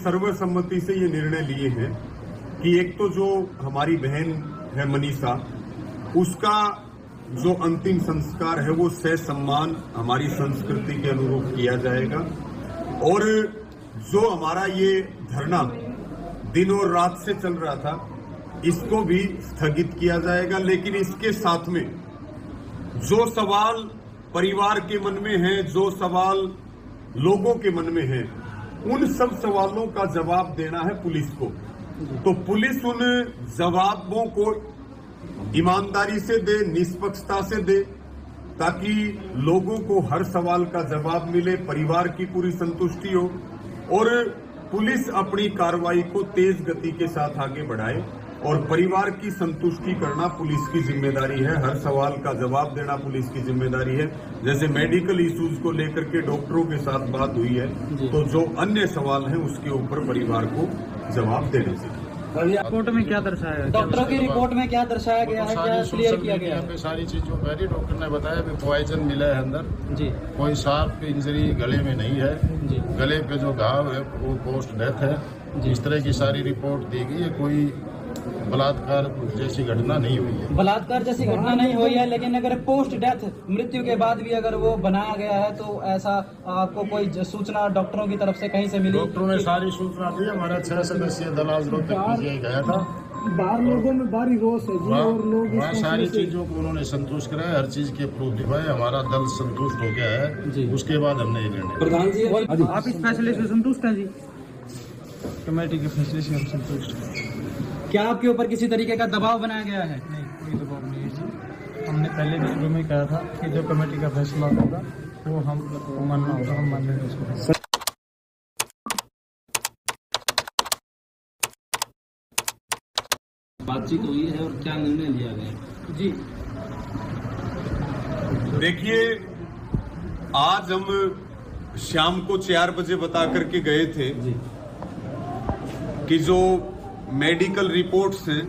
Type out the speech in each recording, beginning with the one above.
सर्वसम्मति से ये निर्णय लिए हैं कि एक तो जो हमारी बहन है मनीषा, उसका जो अंतिम संस्कार है वो ससम्मान हमारी संस्कृति के अनुरूप किया जाएगा, और जो हमारा ये धरना दिन और रात से चल रहा था इसको भी स्थगित किया जाएगा। लेकिन इसके साथ में जो सवाल परिवार के मन में है, जो सवाल लोगों के मन में है, उन सब सवालों का जवाब देना है पुलिस को। तो पुलिस उन जवाबों को ईमानदारी से दे, निष्पक्षता से दे, ताकि लोगों को हर सवाल का जवाब मिले, परिवार की पूरी संतुष्टि हो, और पुलिस अपनी कार्रवाई को तेज गति के साथ आगे बढ़ाए। और परिवार की संतुष्टि करना पुलिस की जिम्मेदारी है, हर सवाल का जवाब देना पुलिस की जिम्मेदारी है। जैसे मेडिकल इश्यूज को लेकर के डॉक्टरों के साथ बात हुई है, तो जो अन्य सवाल हैं उसके ऊपर परिवार को जवाब देने चाहिए। रिपोर्ट में क्या दर्शाया है? डॉक्टरों की रिपोर्ट में क्या दर्शाया गया है, क्या क्लियर किया गया है? सारी चीजों पहले डॉक्टर ने बताया कि पॉइजन मिला है अंदर जी, कोई शार्प इंजरी गले में नहीं है जी, गले पे जो घाव है वो पोस्ट डेथ है जी। इस तरह की सारी रिपोर्ट दी गई है। कोई बलात्कार जैसी घटना नहीं हुई है। बलात्कार जैसी घटना नहीं हुई है, लेकिन अगर पोस्ट डेथ मृत्यु के बाद भी अगर वो बनाया गया है तो ऐसा आपको कोई सूचना डॉक्टरों की तरफ से कहीं से मिली? डॉक्टरों ने सारी सूचना दी। हमारा 6 सदस्यीय दल आज रोहतक पीजीआई गया था। बाहर लोगों में भारी रोष है जी, और लोग वहाँ सारी चीजों को उन्होंने संतुष्ट कराया, हर चीज के प्रूफ दिखाए, हमारा दल संतुष्ट हो गया है। उसके बाद हमने ये निर्णय। प्रधान जी, आप इस फैसले से संतुष्ट हैं? जी, कमेटी के फैसले से हम संतुष्ट हैं। क्या आपके ऊपर किसी तरीके का दबाव बनाया गया है? नहीं, कोई दबाव नहीं है जी। हमने पहले भी शुरू में कहा था कि जो कमेटी का फैसला होगा वो हम मानना होगा, हम मानेंगे उसको। बातचीत हुई है और क्या निर्णय लिया गया? जी देखिए, आज हम शाम को 4 बजे बता करके गए थे कि जो मेडिकल रिपोर्ट्स हैं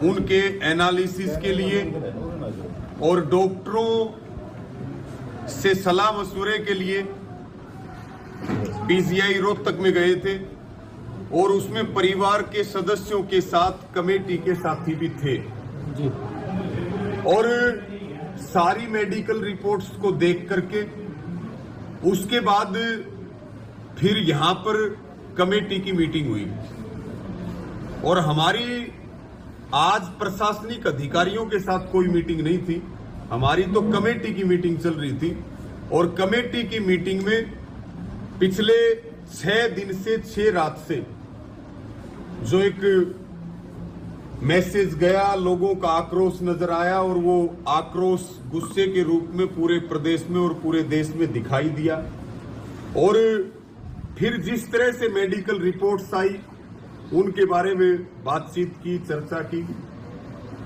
उनके एनालिसिस के लिए और डॉक्टरों से सलाह मशवरे के लिए पीजीआई रोहतक में गए थे, और उसमें परिवार के सदस्यों के साथ कमेटी के साथी भी थे जी। और सारी मेडिकल रिपोर्ट्स को देख करके उसके बाद फिर यहां पर कमेटी की मीटिंग हुई, और हमारी आज प्रशासनिक अधिकारियों के साथ कोई मीटिंग नहीं थी, हमारी तो कमेटी की मीटिंग चल रही थी। और कमेटी की मीटिंग में पिछले 6 दिन से 6 रात से जो एक मैसेज गया, लोगों का आक्रोश नजर आया, और वो आक्रोश गुस्से के रूप में पूरे प्रदेश में और पूरे देश में दिखाई दिया। और फिर जिस तरह से मेडिकल रिपोर्ट्स आई उनके बारे में बातचीत की, चर्चा की।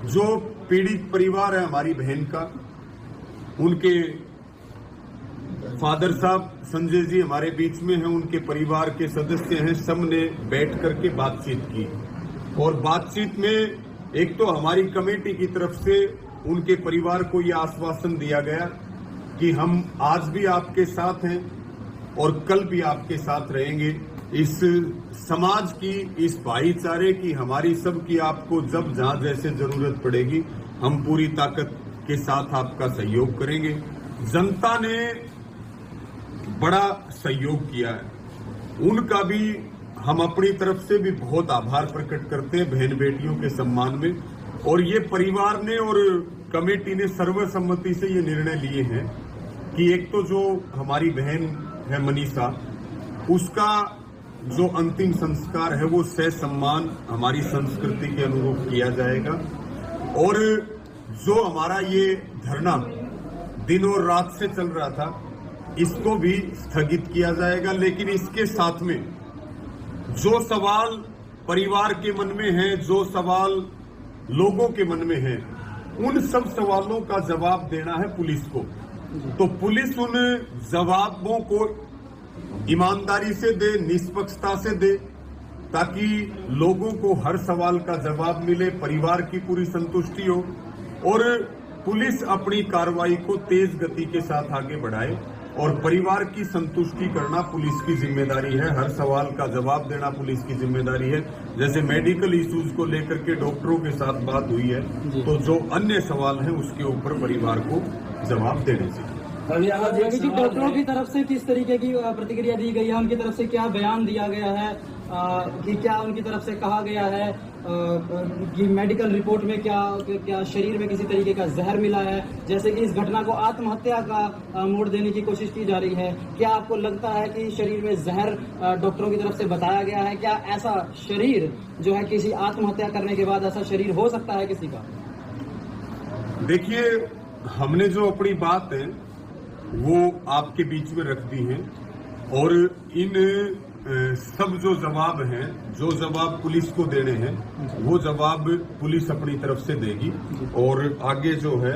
जो पीड़ित परिवार है हमारी बहन का, उनके फादर साहब संजय जी हमारे बीच में हैं, उनके परिवार के सदस्य हैं, सबने बैठ करके बातचीत की। और बातचीत में एक तो हमारी कमेटी की तरफ से उनके परिवार को यह आश्वासन दिया गया कि हम आज भी आपके साथ हैं और कल भी आपके साथ रहेंगे। इस समाज की, इस भाईचारे की, हमारी सबकी आपको जब जहां जैसे जरूरत पड़ेगी हम पूरी ताकत के साथ आपका सहयोग करेंगे। जनता ने बड़ा सहयोग किया है, उनका भी हम अपनी तरफ से भी बहुत आभार प्रकट करते हैं बहन बेटियों के सम्मान में। और ये परिवार ने और कमेटी ने सर्वसम्मति से ये निर्णय लिए हैं कि एक तो जो हमारी बहन है मनीषा, उसका जो अंतिम संस्कार है वो ससम्मान हमारी संस्कृति के अनुरूप किया जाएगा, और जो हमारा ये धरना दिन और रात से चल रहा था इसको भी स्थगित किया जाएगा। लेकिन इसके साथ में जो सवाल परिवार के मन में है, जो सवाल लोगों के मन में है, उन सब सवालों का जवाब देना है पुलिस को। तो पुलिस उन जवाबों को ईमानदारी से दे, निष्पक्षता से दे, ताकि लोगों को हर सवाल का जवाब मिले, परिवार की पूरी संतुष्टि हो, और पुलिस अपनी कार्रवाई को तेज गति के साथ आगे बढ़ाए। और परिवार की संतुष्टि करना पुलिस की जिम्मेदारी है। हर सवाल का जवाब देना पुलिस की जिम्मेदारी है। जैसे मेडिकल इश्यूज को लेकर के डॉक्टरों के साथ बात हुई है, तो जो अन्य सवाल हैं उसके ऊपर परिवार को जवाब देने चाहिए। जी, डॉक्टरों की तरफ से किस तरीके की प्रतिक्रिया दी गई है, उनकी तरफ से क्या बयान दिया गया है, कि क्या उनकी तरफ से कहा गया है कि मेडिकल रिपोर्ट में क्या शरीर में किसी तरीके का जहर मिला है, जैसे कि इस घटना को आत्महत्या का मोड़ देने की कोशिश की जा रही है। क्या आपको लगता है कि शरीर में जहर डॉक्टरों की तरफ से बताया गया है? क्या ऐसा शरीर जो है किसी आत्महत्या करने के बाद ऐसा शरीर हो सकता है किसी का? देखिए, हमने जो अपनी बात है वो आपके बीच में रख दी है और इन सब जो जवाब हैं, जो जवाब पुलिस को देने हैं, वो जवाब पुलिस अपनी तरफ से देगी। और आगे जो है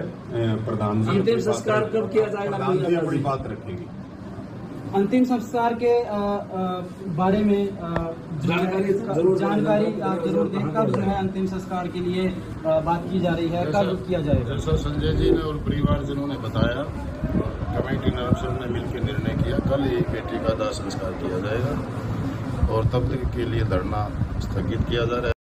प्रधान जी अंतिम संस्कार कब किया जाएगा? प्रधान जी अपनी बात रखेंगे। अंतिम संस्कार के बारे में जानकारी आप जरूर दें। कब जो है अंतिम संस्कार के लिए बात की जा रही है, कब किया जाएगा? जैसा संजय जी ने और परिवारजनों ने बताया, कमेटी ने सबने मिलकर निर्णय किया, कल ही बेटी का दाह संस्कार किया जाएगा और तब तक के लिए धरना स्थगित किया जा रहा है।